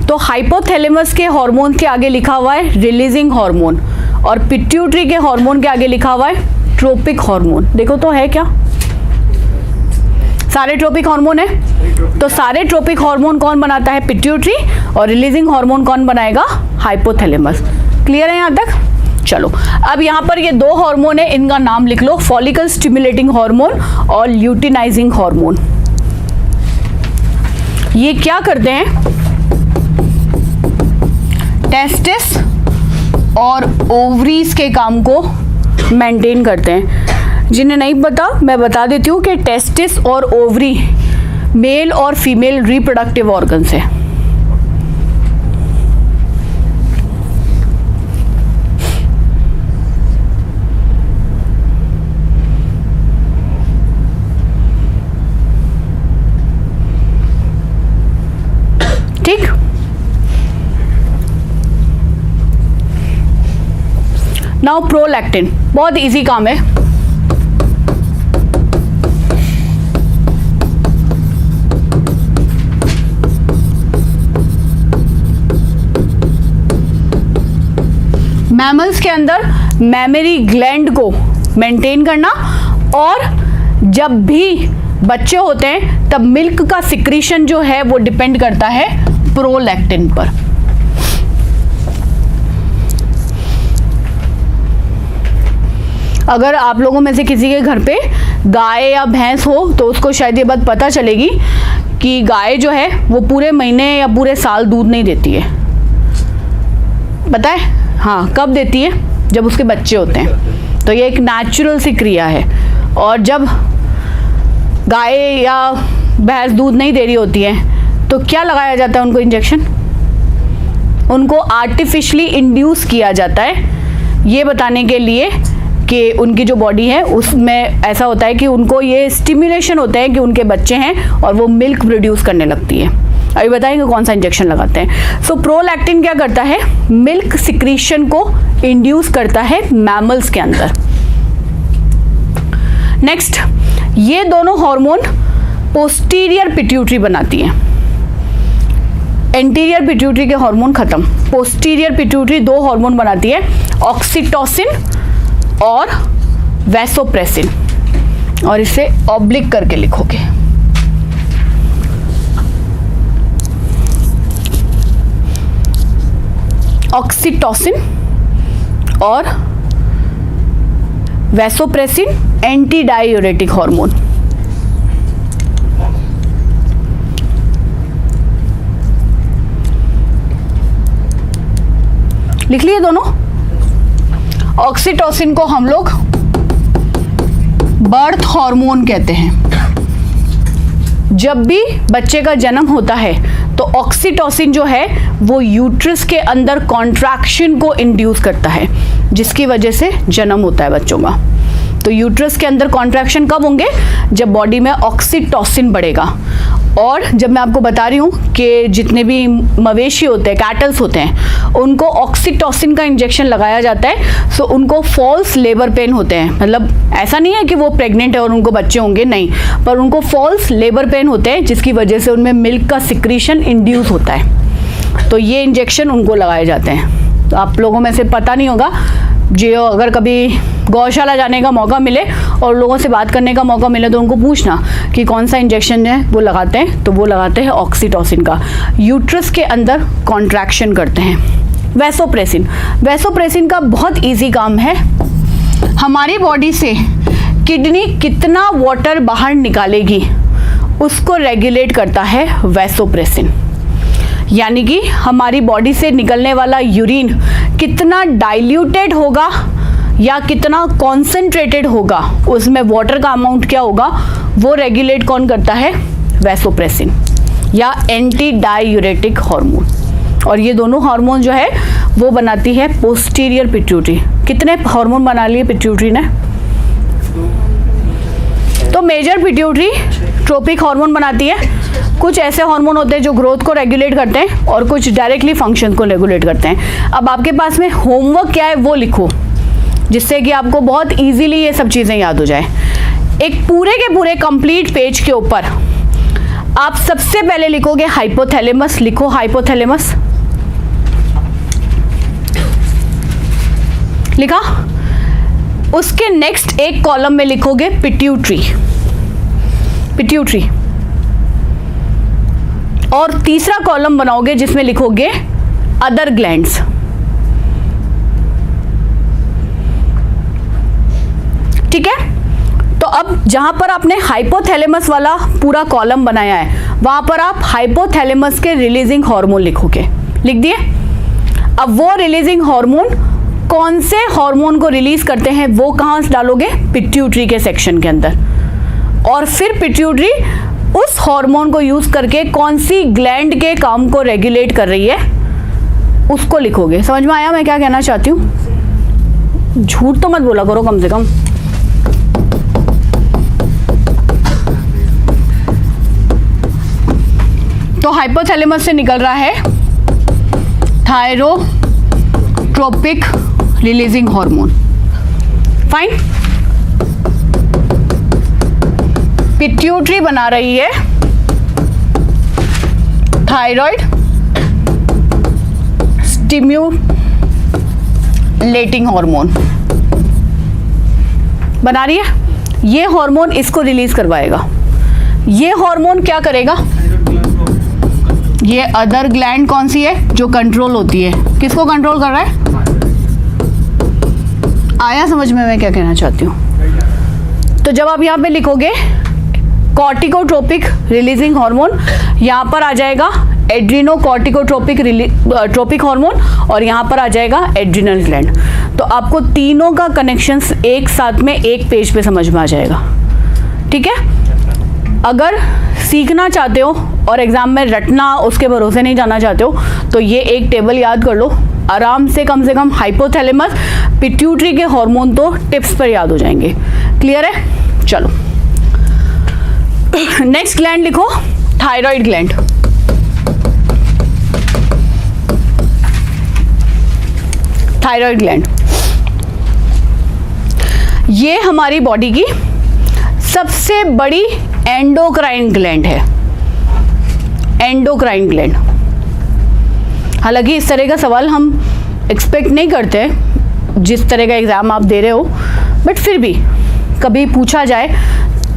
तो हाइपोथैलेमस के हार्मोन के आगे लिखा हुआ है रिलीजिंग हार्मोन और पिट्यूटरी के हार्मोन के आगे लिखा हुआ है ट्रोपिक हार्मोन। देखो तो है क्या, सारे ट्रोपिक हार्मोन है। तो सारे ट्रोपिक हार्मोन कौन बनाता है, पिट्यूटरी, और रिलीजिंग हार्मोन कौन बनाएगा, हाइपोथैलेमस। क्लियर है यहाँ तक? चलो अब यहाँ पर ये दो हार्मोन है, इनका नाम लिख लो, फॉलिकल स्टिमुलेटिंग हार्मोन और ल्यूटिनाइजिंग हार्मोन। ये क्या करते हैं, टेस्टिस और ओवरीज के काम को मेंटेन करते हैं। जिन्हें नहीं पता मैं बता देती हूँ कि टेस्टिस और ओवरी मेल और फीमेल रिप्रोडक्टिव ऑर्गन्स है। ठीक, नाउ प्रोलैक्टिन, बहुत इजी काम है। मैमल्स के अंदर मैमरी ग्लैंड को मेंटेन करना, और जब भी बच्चे होते हैं तब मिल्क का सिक्रीशन जो है वो डिपेंड करता है प्रोलैक्टिन पर। अगर आप लोगों में से किसी के घर पे गाय या भैंस हो तो उसको शायद ये बात पता चलेगी कि गाय जो है वो पूरे महीने या पूरे साल दूध नहीं देती है। पता है? हाँ, कब देती है? जब उसके बच्चे होते हैं। तो ये एक नेचुरल सी क्रिया है। और जब गाय या भैंस दूध नहीं दे रही होती है तो क्या लगाया जाता है उनको, इंजेक्शन, उनको आर्टिफिशियली इंड्यूस किया जाता है, ये बताने के लिए कि उनकी जो बॉडी है उसमें ऐसा होता है कि उनको ये स्टिमुलेशन होता है कि उनके बच्चे हैं और वो मिल्क प्रोड्यूस करने लगती है। अभी बताएंगे कौन सा इंजेक्शन लगाते हैं। सो प्रोलैक्टिन क्या करता है, मिल्क सिक्रीशन को इंड्यूस करता है मैमल्स के अंदर। नेक्स्ट, ये दोनों हार्मोन पोस्टीरियर पिट्यूटरी बनाती हैं। एंटीरियर पिट्यूटरी के हार्मोन खत्म, पोस्टीरियर पिट्यूटरी दो हार्मोन बनाती है, ऑक्सीटोसिन और वैसोप्रेसिन, और इसे ऑब्लिक करके लिखोगे। ऑक्सीटोसिन और वैसोप्रेसिन एंटी डायूरेटिक हार्मोन। लिख लिए दोनों। ऑक्सीटोसिन को हम लोग बर्थ हार्मोन कहते हैं। जब भी बच्चे का जन्म होता है तो ऑक्सीटोसिन जो है वो यूट्रस के अंदर कॉन्ट्रैक्शन को इंड्यूस करता है, जिसकी वजह से जन्म होता है बच्चों का। तो यूट्रस के अंदर कॉन्ट्रैक्शन कब होंगे, जब बॉडी में ऑक्सीटोसिन बढ़ेगा। और जब मैं आपको बता रही हूँ कि जितने भी मवेशी होते हैं, कैटल्स होते हैं, उनको ऑक्सीटोसिन का इंजेक्शन लगाया जाता है, सो उनको फॉल्स लेबर पेन होते हैं। मतलब ऐसा नहीं है कि वो प्रेग्नेंट है और उनको बच्चे होंगे, नहीं, पर उनको फॉल्स लेबर पेन होते हैं, जिसकी वजह से उनमें मिल्क का सिक्रीशन इंड्यूस होता है। तो ये इंजेक्शन उनको लगाए जाते हैं। तो आप लोगों में से पता नहीं होगा, जो अगर कभी गौशाला जाने का मौका मिले और लोगों से बात करने का मौका मिले तो उनको पूछना कि कौन सा इंजेक्शन है वो लगाते हैं, तो वो लगाते हैं ऑक्सीटोसिन का। यूट्रस के अंदर कॉन्ट्रैक्शन करते हैं, वैसोप्रेसिन। वैसोप्रेसिन का बहुत इजी काम है, हमारी बॉडी से किडनी कितना वाटर बाहर निकालेगी उसको रेगुलेट करता है वैसोप्रेसिन। यानी कि हमारी बॉडी से निकलने वाला यूरिन कितना डाइल्यूटेड होगा या कितना कॉन्सेंट्रेटेड होगा, उसमें वाटर का अमाउंट क्या होगा, वो रेगुलेट कौन करता है, वैसोप्रेसिन या एंटी डायूरेटिक हार्मोन। और ये दोनों हार्मोन जो है वो बनाती है पोस्टीरियर पिट्यूटरी। कितने हार्मोन बना लिए पिट्यूटरी ने, तो मेजर पिट्यूटरी ट्रोपिक हार्मोन बनाती है। कुछ ऐसे हार्मोन होते हैं जो ग्रोथ को रेगुलेट करते हैं और कुछ डायरेक्टली फंक्शन को रेगुलेट करते हैं। अब आपके पास में होमवर्क क्या है वो लिखो, जिससे कि आपको बहुत इजीली ये सब चीज़ें याद हो जाए। एक पूरे के पूरे कंप्लीट पेज के ऊपर आप सबसे पहले लिखोगे हाइपोथैलेमस। लिखो हाइपोथैलेमस, लिखा। उसके नेक्स्ट एक कॉलम में लिखोगे पिट्यूटरी, पिट्यूटरी। और तीसरा कॉलम बनाओगे जिसमें लिखोगे अदर ग्लैंड्स। ठीक है, तो अब जहां पर आपने हाइपोथैलेमस वाला पूरा कॉलम बनाया है वहां पर आप हाइपोथैलेमस के रिलीजिंग हार्मोन लिखोगे। लिख दिए। अब वो रिलीजिंग हार्मोन कौन से हार्मोन को रिलीज करते हैं वो कहां डालोगे, पिट्यूटरी के सेक्शन के अंदर। और फिर पिट्यूटरी उस हार्मोन को यूज करके कौन सी ग्लैंड के काम को रेगुलेट कर रही है उसको लिखोगे। समझ में आया मैं क्या कहना चाहती हूँ? झूठ तो मत बोला करो कम से कम। तो हाइपोथैलेमस से निकल रहा है thyrotropic releasing hormone. Fine. Pituitary बना रही है थायराइड स्टिम्युलेटिंग हार्मोन बना रही है। ये हार्मोन इसको रिलीज करवाएगा। ये हार्मोन क्या करेगा, ये अदर ग्लैंड कौन सी है जो कंट्रोल होती है, किसको कंट्रोल कर रहा है? आया समझ में मैं क्या कहना चाहती हूँ? तो जब आप यहाँ पे लिखोगे कॉर्टिकोट्रोपिक रिलीजिंग हार्मोन, यहाँ पर आ जाएगा एड्रीनोकॉर्टिकोट्रोपिक ट्रोपिक हार्मोन और यहाँ पर आ जाएगा एड्रिनल ग्लैंड। तो आपको तीनों का कनेक्शन एक साथ में एक पेज पे समझ में आ जाएगा। ठीक है, अगर सीखना चाहते हो और एग्जाम में रटना उसके भरोसे नहीं जाना चाहते हो तो ये एक टेबल याद कर लो आराम से। कम हाइपोथैलेमस पिट्यूटरी के हार्मोन तो टिप्स पर याद हो जाएंगे। क्लियर है? चलो नेक्स्ट ग्लैंड लिखो, थायराइड ग्लैंड। थायराइड ग्लैंड ये हमारी बॉडी की सबसे बड़ी एंडोक्राइन ग्लैंड है। Endocrine gland. हालांकि इस तरह का सवाल हम एक्सपेक्ट नहीं करते जिस तरह का एग्जाम आप दे रहे हो, बट फिर भी कभी पूछा जाए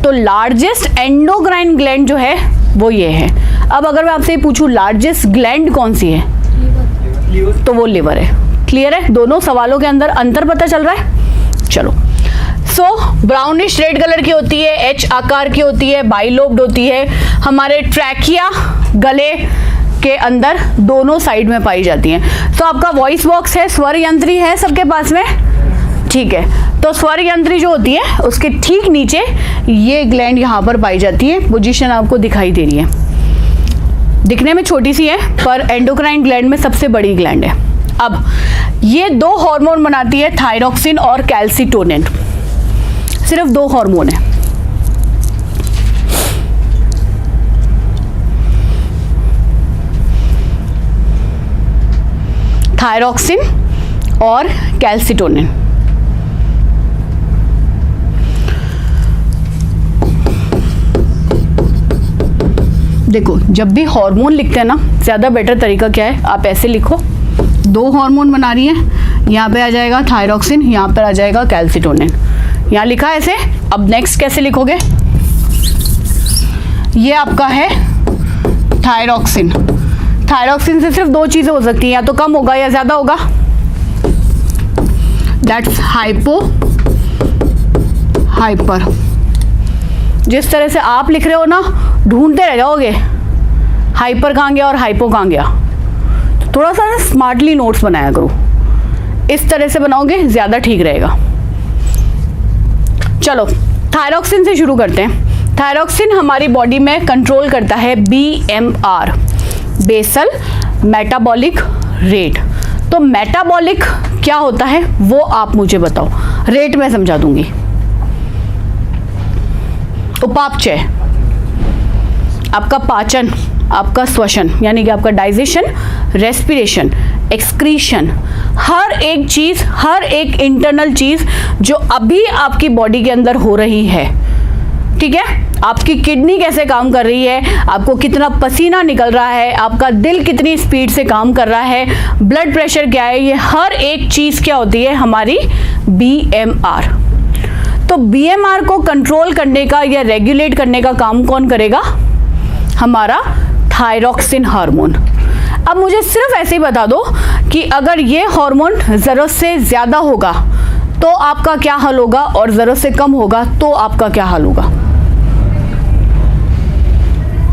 तो लार्जेस्ट एंडोक्राइन ग्लैंड जो है वो ये है। अब अगर मैं आपसे पूछूं लार्जेस्ट ग्लैंड कौन सी है, तो वो लिवर है। क्लियर है? दोनों सवालों के अंदर अंतर पता चल रहा है। चलो, सो ब्राउनिश रेड कलर की होती है, एच आकार की होती है, बाइलोब्ड होती है, हमारे ट्रैकिया गले के अंदर दोनों साइड में पाई जाती हैं। तो आपका वॉइस बॉक्स है, स्वर यंत्री है सबके पास में, ठीक है। तो स्वर यंत्री जो होती है उसके ठीक नीचे ये ग्लैंड यहाँ पर पाई जाती है। पोजीशन आपको दिखाई दे रही है, दिखने में छोटी सी है पर एंडोक्राइन ग्लैंड में सबसे बड़ी ग्लैंड है। अब ये दो हार्मोन बनाती है, थायरोक्सिन और कैल्सिटोनिन। सिर्फ दो हार्मोन है। थायरोक्सिन और कैल्सिटोनिन। देखो जब भी हार्मोन लिखते हैं ना, ज़्यादा बेटर तरीका क्या है, आप ऐसे लिखो, दो हार्मोन बना रही है, यहाँ पे आ जाएगा थायरोक्सिन, यहाँ पर आ जाएगा कैल्सिटोनिन। यहाँ लिखा है ऐसे। अब नेक्स्ट कैसे लिखोगे, ये आपका है थायरोक्सिन, थायरॉक्सिन से सिर्फ दो चीजें हो सकती हैं, या तो कम होगा या ज्यादा होगा, दैट्स हाइपो हाइपर। जिस तरह से आप लिख रहे हो ना, ढूंढते रह जाओगे हाइपर कहाँ गया और हाइपो कहाँ गया। तो थोड़ा सा ना स्मार्टली नोट्स बनाया करो, इस तरह से बनाओगे ज्यादा ठीक रहेगा। चलो थायरॉक्सिन से शुरू करते हैं। थायरॉक्सिन हमारी बॉडी में कंट्रोल करता है BMR, बेसल मेटाबॉलिक रेट। तो मेटाबॉलिक क्या होता है वो आप मुझे बताओ, रेट मैं समझा दूंगी। उपापचय, आपका पाचन, आपका श्वसन यानी कि आपका डाइजेशन, रेस्पिरेशन, एक्सक्रीशन, हर एक चीज, हर एक इंटरनल चीज जो अभी आपकी बॉडी के अंदर हो रही है, ठीक है। आपकी किडनी कैसे काम कर रही है, आपको कितना पसीना निकल रहा है, आपका दिल कितनी स्पीड से काम कर रहा है, ब्लड प्रेशर क्या है, ये हर एक चीज क्या होती है हमारी BMR। तो BMR को कंट्रोल करने का या रेगुलेट करने का काम कौन करेगा, हमारा थायरॉक्सिन हार्मोन। अब मुझे सिर्फ ऐसे ही बता दो कि अगर ये हार्मोन जरूरत से ज्यादा होगा तो आपका क्या हाल होगा, और जरूरत से कम होगा तो आपका क्या हाल होगा,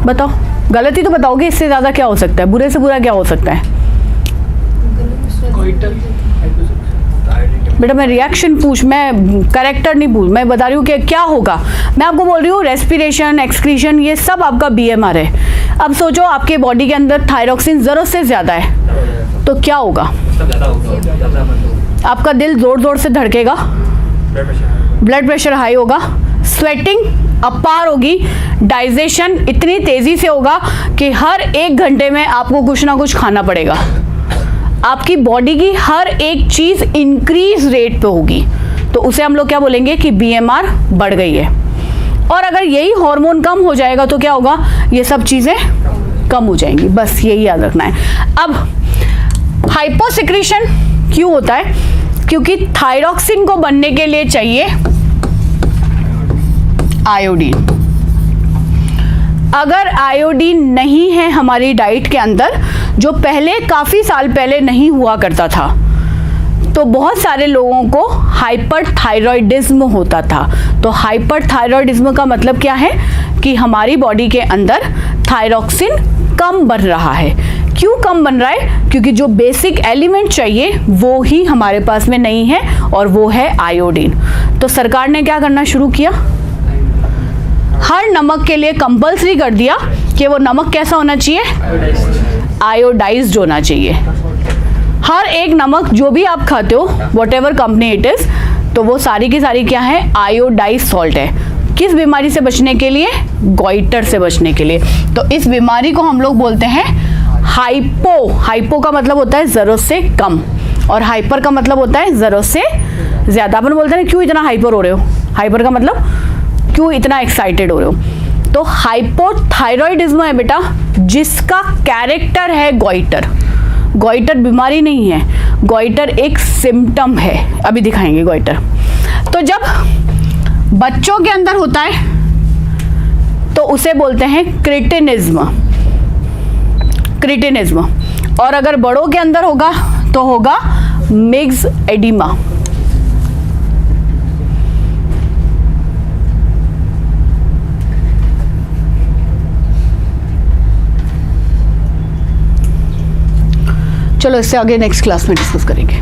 बताओ। गलती तो बताओगे, इससे ज्यादा क्या हो सकता है, बुरे से बुरा क्या हो सकता है। बेटा मैं रिएक्शन पूछ, मैं करेक्टर नहीं पूछ, मैं बता रही हूँ कि क्या होगा। मैं आपको बोल रही हूँ रेस्पिरेशन, एक्सक्रीशन, ये सब आपका BMR है। अब सोचो आपके बॉडी के अंदर थायरॉक्सिन जरूरत से ज्यादा है तो क्या होगा, आपका दिल जोर जोर से धड़केगा, ब्लड प्रेशर हाई होगा, स्वेटिंग अपार होगी, डाइजेशन इतनी तेजी से होगा कि हर एक घंटे में आपको कुछ ना कुछ खाना पड़ेगा। आपकी बॉडी की हर एक चीज इंक्रीज रेट पे होगी, तो उसे हम लोग क्या बोलेंगे कि BMR बढ़ गई है। और अगर यही हार्मोन कम हो जाएगा तो क्या होगा, ये सब चीजें कम हो जाएंगी, बस यही याद रखना है। अब हाइपोसिक्रीशन क्यों होता है, क्योंकि थायरॉक्सिन को बनने के लिए चाहिए आयोडीन। अगर आयोडीन नहीं है हमारी डाइट के अंदर, जो पहले काफी साल पहले नहीं हुआ करता था, तो बहुत सारे लोगों को हाइपरथायरॉयडिज्म होता था। तो हाइपरथायरॉयडिज्म का मतलब क्या है कि हमारी बॉडी के अंदर थायरॉक्सिन कम बन रहा है। क्यों कम बन रहा है, क्योंकि जो बेसिक एलिमेंट चाहिए वो ही हमारे पास में नहीं है, और वो है आयोडीन। तो सरकार ने क्या करना शुरू किया, हर नमक के लिए कंपल्सरी कर दिया कि वो नमक कैसा होना चाहिए, आयोडाइज्ड होना चाहिए। हर एक नमक जो भी आप खाते हो, what ever company it is, तो वो सारी की सारी क्या है, आयोडाइज सॉल्ट है। किस बीमारी से बचने के लिए, गॉइटर से बचने के लिए। तो इस बीमारी को हम लोग बोलते हैं हाइपो। हाइपो का मतलब होता है जरूरत से कम, और हाइपर का मतलब होता है जरूरत से ज्यादा। अपन बोलते हैं क्यों इतना हाइपर हो रहे हो, हाइपर का मतलब क्यों इतना एक्साइटेड हो रहे हो। तो हाइपोथायरॉयडिज्म है बेटा, जिसका कैरेक्टर है गॉइटर। गॉइटर बीमारी नहीं है, गॉइटर एक सिम्टम है, अभी दिखाएंगे गॉइटर। तो जब बच्चों के अंदर होता है तो उसे बोलते हैं क्रिटिनिज्म, क्रिटिनिज्म। और अगर बड़ों के अंदर होगा तो होगा मिक्स एडिमा। चलो इससे आगे नेक्स्ट क्लास में डिस्कस करेंगे।